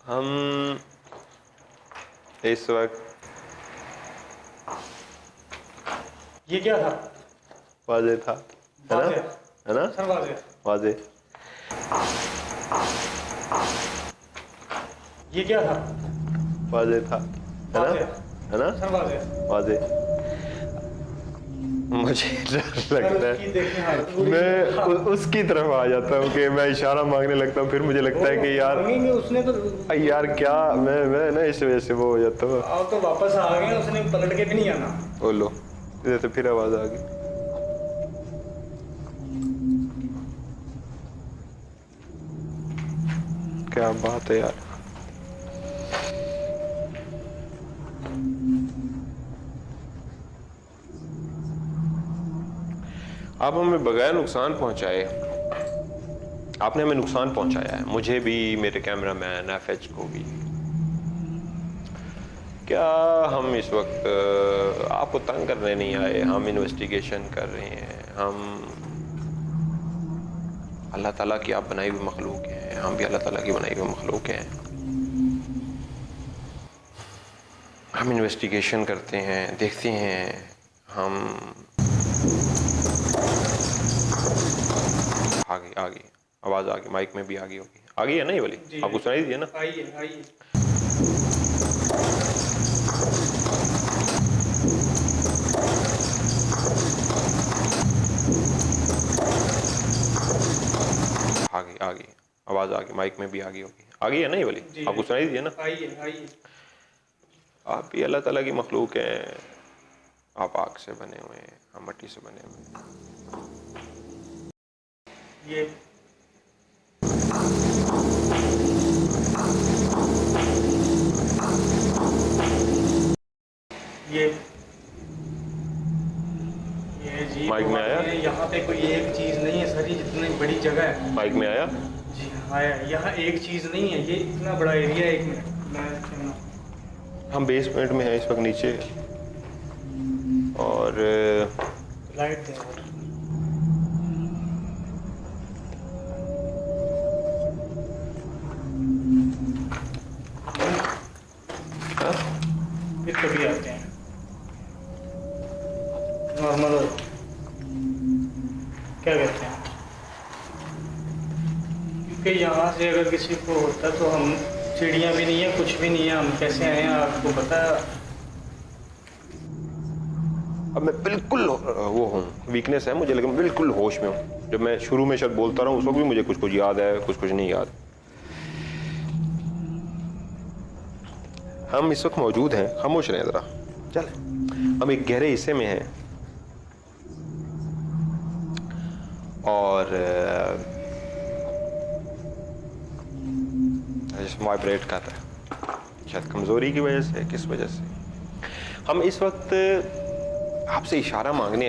हम इस वक्त ये क्या था? वाजे था, है ना? वाज़े है ना? सर, वाज़े। वाजे। ये क्या था? वाजे था, है ना? वाज़े है ना? सर, वाज़े। वाजे। मुझे डर सर लगता उसकी है, देखें हालत बुरी मैं है। उसकी तरफ आ जाता हूँ कि मैं इशारा मांगने लगता हूँ, फिर मुझे लगता है कि यार मांगेंगे उसने तो। यार क्या मैं ना इस वजह से वो हो जाता हूँ। आप तो वापस आ गए, उसने पलट के भी नहीं आना। बोलो, इधर से फिर आवाज आ गई। क्या बात है यार। आप हमें बगैर नुकसान पहुंचाए, आपने हमें नुकसान पहुंचाया है, मुझे भी, मेरे कैमरामैन एफएच को भी। क्या हम इस वक्त आपको तंग करने नहीं आए, हम इन्वेस्टिगेशन कर रहे हैं। हम अल्लाह ताला की आप बनाई हुई मखलूक हैं, हम भी अल्लाह ताला की बनाई हुई मखलूक हैं। हम इन्वेस्टिगेशन करते हैं, देखते हैं। हम आ गई आवाज़, आ गई, माइक में भी आ गई होगी, आ गई है ना ये वाली? जी आपको सुनाई दी है ना? आइए आइए। आ गई आवाज़, आ गई, माइक में भी आ गई होगी, आ गई है ना ये वाली? जी आपको सुनाई दी है ना? आइए आइए। आप भी अल्लाह ताला की मखलूक हैं। आप आग से बने हुए हैं, हम मट्टी से बने हुए हैं। ये ये ये जी माइक में आया? यहाँ पे कोई एक चीज़ नहीं है सर, ये जितनी बड़ी जगह है। माइक में आया? जी हाँ, यहाँ एक चीज़ नहीं है, ये इतना बड़ा एरिया है। एक मिनट मैं कहना। हम बेसमेंट में हैं इस वक्त नीचे, और लाइट दें और फिर कभी आते हैं नॉर्मल। क्या कहते हैं, क्योंकि यहाँ से अगर किसी को होता तो हम, सीढ़ियाँ भी नहीं है, कुछ भी नहीं है, हम कैसे आए हैं आपको पता है? अब मैं बिल्कुल वो हूँ, वीकनेस है मुझे, लेकिन मैं बिल्कुल होश में हूँ। जब मैं शुरू में शायद बोलता रहा हूँ, उस वक्त भी मुझे कुछ कुछ याद है, कुछ कुछ नहीं याद। हम इस वक्त मौजूद हैं, खामोश रहें जरा, चल। हम एक गहरे हिस्से में हैं, और वाइब्रेट कर रहा है, शायद कमजोरी की वजह से, किस वजह से। हम इस वक्त आपसे इशारा मांगने,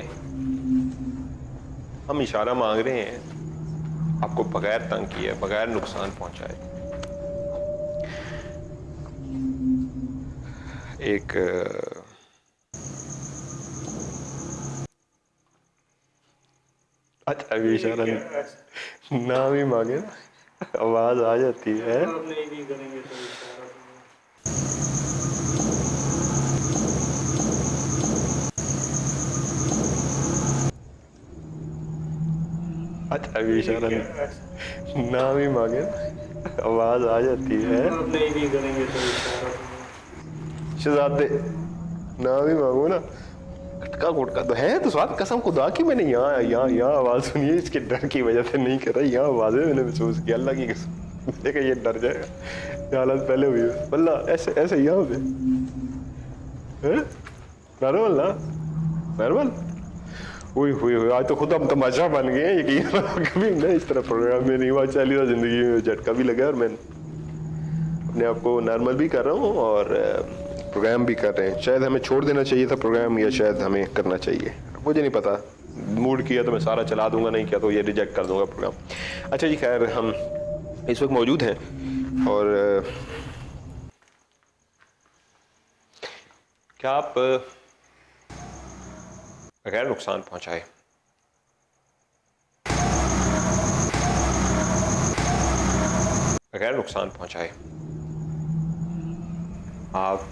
हम इशारा मांग रहे हैं आपको बगैर तंग किए, बगैर नुकसान पहुंचाए। एक अच्छा, अभी इशारा नहीं, नाम ही मांगे ना, आवाज आ जाती है। आप नहीं भी करेंगे तो इशारा तो। अच्छा, अभी इशारा नहीं, नाम ही मांगे ना, आवाज आ जाती है। आप नहीं भी करेंगे तो इशारा तो। शहजादे, नाम ही मांगो ना। खटका गुटका तो है, तो स्वाद कसम खुदा की मैंने यहाँ यहाँ यहाँ आवाज सुनी है, इसके डर की वजह से नहीं कर रहा, यहाँ आवाजें मैंने महसूस किया, अल्लाह की कसम, मुझे कि ये डर जाएगा। ये हालत पहले हुई है वल्ला, ऐसे ऐसे यहाँ पे नॉर्मल ना, नॉर्मल। हुई हुई हुई, आज तो खुद हम तमाशा बन गए हैं, यकीन कभी मैं इस तरह प्रोग्राम में नहीं हुआ, चली था जिंदगी में, झटका भी लगा, और मैं अपने आप को नॉर्मल भी कर रहा हूँ और प्रोग्राम भी कर रहे हैं। शायद हमें छोड़ देना चाहिए था प्रोग्राम, या शायद हमें करना चाहिए, मुझे नहीं पता। मूड किया तो मैं सारा चला दूंगा, नहीं किया तो ये रिजेक्ट कर दूंगा प्रोग्राम। अच्छा जी, खैर, हम इस वक्त मौजूद हैं, और क्या आप बगैर नुकसान पहुंचाए, बगैर नुकसान पहुंचाए आप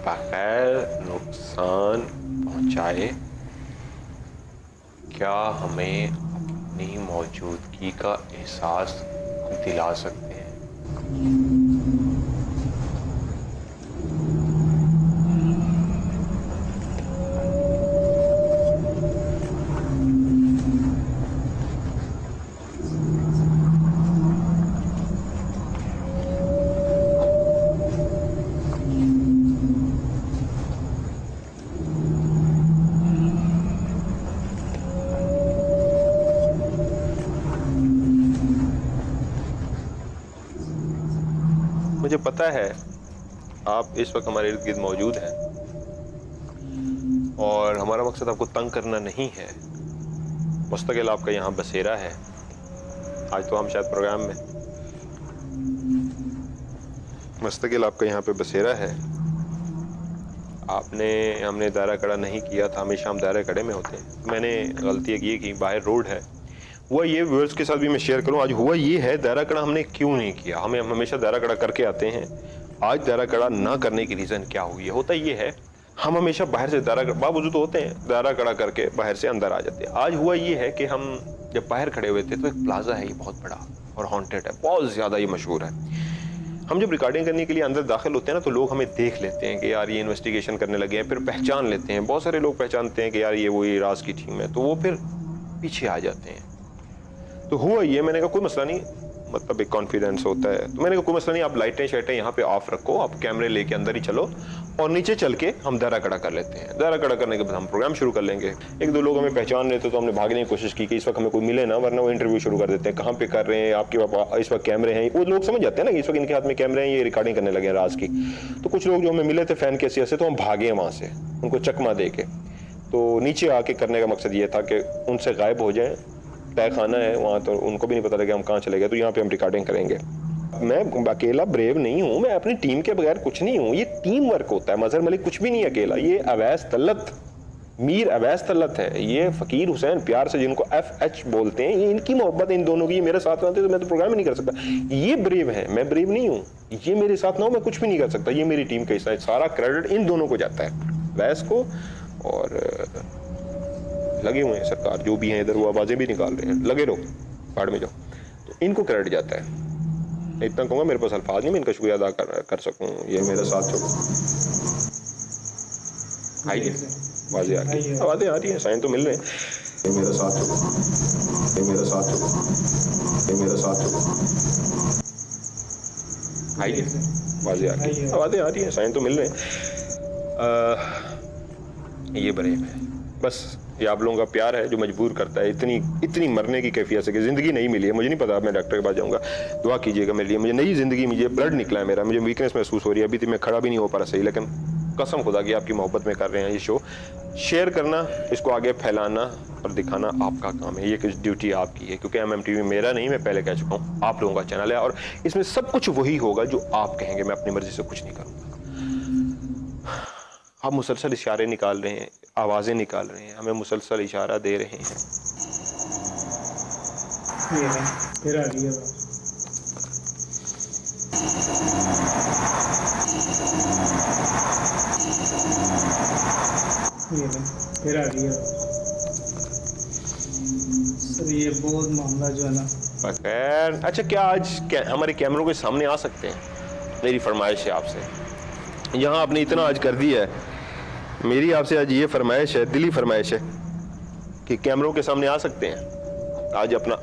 बगैर नुकसान पहुंचाए क्या हमें अपनी मौजूदगी का एहसास दिला सकते हैं? मुझे पता है आप इस वक्त हमारे इर्द गिर्द मौजूद हैं और हमारा मकसद आपको तंग करना नहीं है। मुस्तकिल आपका यहाँ बसेरा है। आज तो हम शायद प्रोग्राम में मुस्तकिल आपका यहाँ पे बसेरा है। हमने दायरा कड़ा नहीं किया था, हमेशा हम दायरा कड़े में होते हैं। मैंने गलती ये की बाहर रोड है। हुआ ये व्यूअर्स के साथ भी मैं शेयर करूं, आज हुआ ये है दायरा कड़ा हमने क्यों नहीं किया। हम हमेशा दायरा कड़ा करके आते हैं। आज दायरा कड़ा ना करने की रीज़न क्या हुई है? होता ये है हम हमेशा बाहर से बावजूद तो होते हैं, दायरा कड़ा करके बाहर से अंदर आ जाते हैं। आज हुआ ये है कि हम जब बाहर खड़े हुए थे तो एक प्लाजा है, ये बहुत बड़ा और हॉन्टेड है, बहुत ज़्यादा ये मशहूर है। हम जब रिकॉर्डिंग करने के लिए अंदर दाखिल होते हैं ना तो लोग हमें देख लेते हैं कि यार ये इन्वेस्टिगेशन करने लगे हैं, फिर पहचान लेते हैं। बहुत सारे लोग पहचानते हैं कि यार ये वही राज की टीम है, तो वो फिर पीछे आ जाते हैं। तो हुआ ये, मैंने कहा कोई मसला नहीं, मतलब एक कॉन्फिडेंस होता है। तो मैंने कहा कोई मसला नहीं, आप लाइटें शाइटें यहाँ पे ऑफ रखो, आप कैमरे लेके अंदर ही चलो और नीचे चल के हम दायरा कड़ा कर लेते हैं। दायरा कड़ा करने के बाद हम प्रोग्राम शुरू कर लेंगे। एक दो लोग हमें पहचान लेते तो हमने भागने की कोशिश की कि इस वक्त हमें कोई मिले ना, वरना वो इंटरव्यू शुरू कर देते हैं। कहाँ पे कर रहे हैं, आपके पास इस वक्त कैमरे हैं? वो लोग समझ जाते हैं ना कि इस वक्त इनके हाथ में कैमरे हैं, ये रिकॉर्डिंग करने लगे हैं राज की। तो कुछ लोग जो हमें मिले थे फैन के हैसियत से, तो हम भागे वहाँ से उनको चकमा दे के। तो नीचे आके करने का मकसद ये था कि उनसे गायब हो जाएं। तय खाना है वहाँ, तो उनको भी नहीं पता लगे हम कहाँ चले गए। तो यहाँ पे हम रिकॉर्डिंग करेंगे। मैं अकेला ब्रेव नहीं हूँ, मैं अपनी टीम के बगैर कुछ नहीं हूँ। ये टीम वर्क होता है। मजहर मलिक कुछ भी नहीं है अकेला। ये अवैस तलत, मीर अवैस तलत है, ये फ़कीर हुसैन प्यार से जिनको FH बोलते हैं, ये इनकी मोहब्बत इन दोनों की। मेरे साथ रहते तो मैं तो प्रोग्राम ही नहीं कर सकता। ये ब्रेव है, मैं ब्रेव नहीं हूँ। ये मेरे साथ ना हो मैं कुछ भी नहीं कर सकता। ये मेरी टीम का हिस्सा है। सारा क्रेडिट इन दोनों को जाता है, वैस को और लगे हुए हैं सरकार जो भी हैं इधर, वो आवाज़ें भी निकाल रहे हैं। लगे रहो, पहाड़ में जाओ, तो इनको क्रेडिट जाता है। इतना कहूँगा, मेरे पास अल्फाज नहीं मैं इनका शुक्रिया अदा कर सकूँ। ये मेरे साथ जो आई है आवाज़ें आ रही हैं, आवाज़ें आ रही हैं, साइन तो मिल रहे हैं। ये मेरे साथ जो, ये मेरे साथ जो, ये मेरे साथ जो आई है आवाज़ें आ रही हैं, आवाज़ें आ रही हैं, साइन तो मिल रहे हैं। ये बरेब है। बस ये आप लोगों का प्यार है जो मजबूर करता है इतनी मरने की कैफियत से कि ज़िंदगी नहीं मिली है। मुझे नहीं पता, मैं डॉक्टर के पास जाऊंगा, दुआ कीजिएगा मेरे लिए। मुझे नई ज़िंदगी, मुझे ब्लड निकला है मेरा, मुझे वीकनेस महसूस हो रही है। अभी तक मैं खड़ा भी नहीं हो पा रहा सही, लेकिन कसम खुदा की आपकी मोहब्बत में कर रहे हैं ये शो। शेयर करना, इसको आगे फैलाना और दिखाना आपका काम है। ये कुछ ड्यूटी आपकी है, क्योंकि MMTV मेरा नहीं, मैं पहले कह चुका हूँ, आप लोगों का चैनल है और इसमें सब कुछ वही होगा जो आप कहेंगे। मैं अपनी मर्जी से कुछ नहीं करूँगा। आप मुसलसल इशारे निकाल रहे हैं, आवाज़ें निकाल रहे हैं, हमें मुसलसल इशारा दे रहे हैं। ये फिर आ गई फिर आ गई सर। ये बहुत मामला जो है ना बगैर अच्छा, क्या आज हमारे कैमरों के सामने आ सकते हैं? मेरी फरमाइश है आपसे। यहाँ आपने इतना आज कर दिया है, मेरी आपसे आज ये फरमाइश है, दिली फरमाइश है कि कैमरों के सामने आ सकते हैं आज अपना।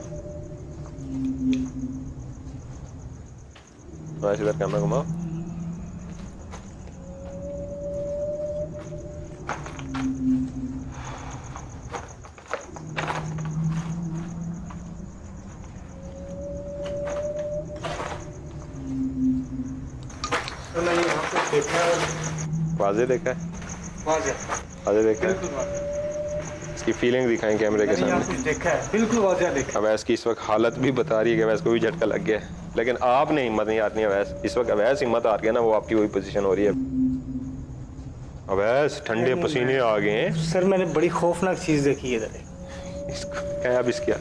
इधर कैमरा घुमाओ। तो मैंने यहाँ पे देखा है, वाज़े देखा है, वाज़े देखा है। इसकी फीलिंग दिखाएं कैमरे के सामने। देखा है, बिल्कुल वाज़ेह देखा। अवैस की इस वक्त हालत भी बता रही है कि अवैस को भी झटका लग गया है, लेकिन आपने हिम्मत नहीं हारनी। अवैस इस वक्त, अवैस हिम्मत हार गया ना, वो आपकी वही पोजीशन हो रही है। अवैस ठंडे पसीने आ गए हैं सर। मैंने बड़ी खौफनाक चीज़ देखी है इधर। क्या अब इसकी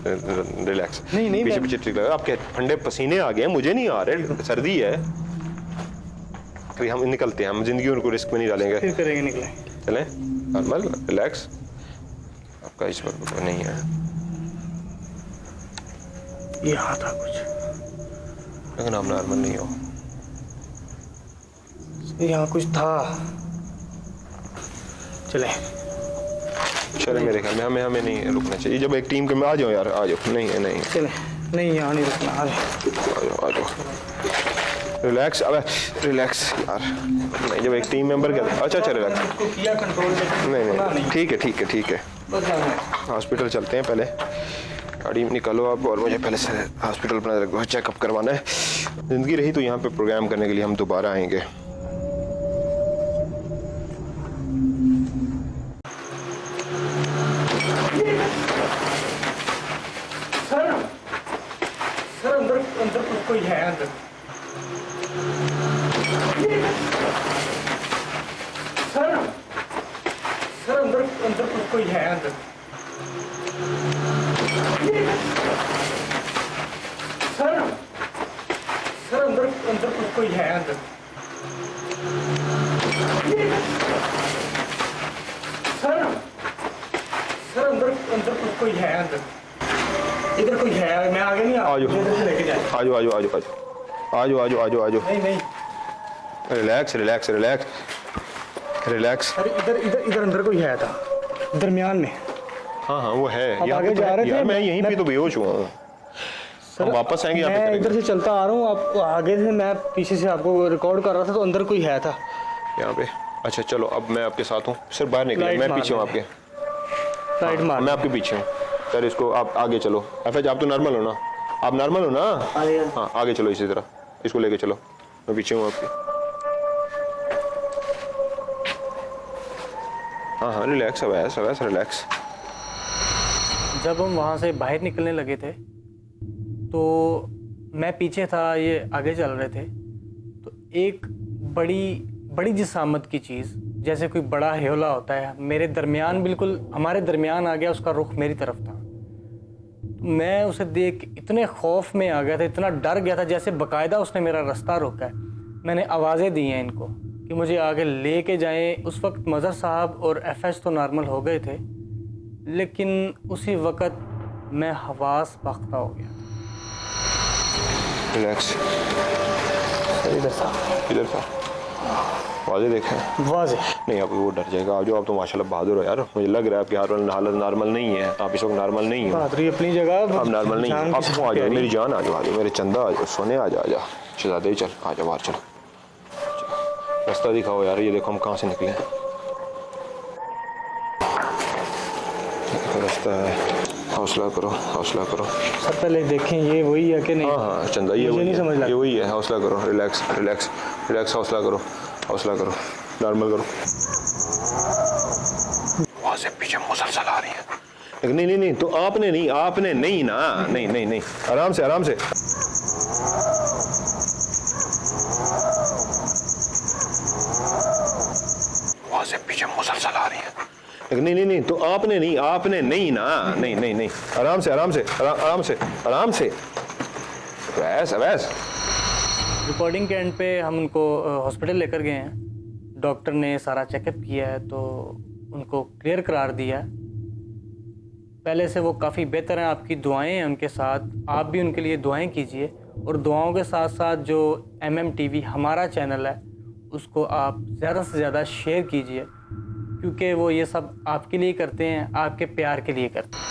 रिलैक्स, नहीं पीछे ठीक लगा। आपके ठंडे पसीने आ गए, मुझे नहीं आ रहे, सर्दी है। कभी हम निकलते हैं, हम जिंदगी उनको रिस्क में नहीं डालेंगे। फिर करेंगे, निकले। चलें नॉर्मल रिलैक्स, आपका इस पर नहीं है। यहाँ था कुछ, लेकिन आप नॉर्मल नहीं हो। यहाँ कुछ था। चले चले मेरे ख्याल में हमें नहीं रुकना चाहिए। जब एक टीम के में आ जाओ यार, आ जाओ। नहीं नहीं चले, नहीं यहाँ नहीं रुकना। आ जाओ आ जाओ, रिलैक्स। अब रिलैक्स यार, नहीं जब एक टीम मेंबर के अच्छा रिलैक्स। उसको किया कंट्रोल में। नहीं ठीक है ठीक है ठीक है, हॉस्पिटल चलते हैं। पहले गाड़ी में निकालो आप, और मुझे पहले से हॉस्पिटल अपना चेकअप करवाना है। ज़िंदगी रही तो यहाँ पे प्रोग्राम करने के लिए हम दोबारा आएंगे। सर अंदर अंदर कोई है अंदर। सर अंदर अंदर कोई है अंदर। सर अंदर अंदर कोई है अंदर। सर अंदर अंदर कोई है अंदर। इधर कोई है, मैं आगे नहीं आ जाओ लेके जाए। आ जाओ आ जाओ आ जाओ आ जाओ आ जाओ आ जाओ आ जाओ। नहीं नहीं, रिलैक्स रिलैक्स रिलैक्स रिलैक्स। अरे इधर इधर इधर अंदर कोई है था, दरमियान में। हाँ हाँ वो है। अब यहाँ आगे पे जा रहे थे, मैं यहीं पे तो बेहोश हुआ हूँ। हम वापस आएंगे यहाँ पे मैं करेंगे। इधर से चलता आ रहा हूँ, आप आगे से, मैं पीछे से आपको रिकॉर्ड कर रहा था, तो अंदर कोई है था यहाँ पे। अच्छा चलो, अब मैं आपके साथ हूँ। सिर्फ बाहर निकले, लाइट मैं मार पीछे हूँ दे। आपके। राइट मार। मैं आपके पीछे हूँ सर। इसको आप आगे चलो। एफएच आप तो नॉर्मल हो ना, आप नॉर्मल हो ना। हाँ आगे चलो, इसी तरह इसको लेके चलो। मैं पीछे हूँ आपके। हाँ हाँ रिलैक्स, अवैस अवैस रिलैक्स। जब हम वहाँ से बाहर निकलने लगे थे तो मैं पीछे था, ये आगे चल रहे थे, तो एक बड़ी जिसामत की चीज़, जैसे कोई बड़ा हेवला होता है, मेरे दरमियान, बिल्कुल हमारे दरमियान आ गया। उसका रुख मेरी तरफ था। मैं उसे देख इतने खौफ में आ गया था, इतना डर गया था, जैसे बाकायदा उसने मेरा रास्ता रोका है। मैंने आवाज़ें दी हैं इनको कि मुझे आगे लेके जाएं। उस वक्त मज़हर साहब और एफएच तो नॉर्मल हो गए थे, लेकिन उसी वक्त मैं हवास बाख्ता हो गया। रिलैक्स। इधर था, इधर था, वाजे देखें। वाज़े नहीं आप वो डर जाएगा। आप जो, आप तो माशाल्लाह बहादुर हो यार। मुझे लग रहा है आपकी हालत नॉर्मल नहीं है। आप इस वक्त नॉर्मल नहीं हो। बहादुरी अपनी जगह, आप नॉर्मल नहीं हो। आप आ जाओ मेरी जान, आ जाओ मेरे चंदा, आ जाओ सोने, आ जा शहजादे, चल आ जाओ बाहर। चलो रास्ता दिखाओ यार। ये देखो हम कहाँ से निकले। रास्ता है, हौसला करो हौसला करो। सब पहले देखें ये वही है कि नहीं। हाँ हाँ चंदा ये मुझे वही नहीं है, समझ लगा। ये वही है। हौसला करो, रिलैक्स रिलैक्स रिलैक्स, हौसला करो हौसला करो, नॉर्मल करो। वहाँ से पीछे मुसलसल आ रही है। लेकिन नहीं नहीं नहीं, तो आपने नहीं ना, नहीं नहीं नहीं, आराम से आराम से। वहाँ से पीछे मुसलसल आ रही है। लेकिन नहीं नहीं नहीं, तो आपने नहीं ना, नहीं नहीं नहीं, आराम से आराम से आराम से आराम से। वैस वैस। रिकॉर्डिंग के एंड पे हम उनको हॉस्पिटल लेकर गए हैं। डॉक्टर ने सारा चेकअप किया है तो उनको क्लियर करार दिया है। पहले से वो काफ़ी बेहतर हैं। आपकी दुआएं हैं उनके साथ, आप भी उनके लिए दुआएं कीजिए। और दुआओं के साथ साथ जो MMTV हमारा चैनल है उसको आप ज़्यादा से ज़्यादा शेयर कीजिए, क्योंकि वो ये सब आपके लिए करते हैं, आपके प्यार के लिए करते हैं।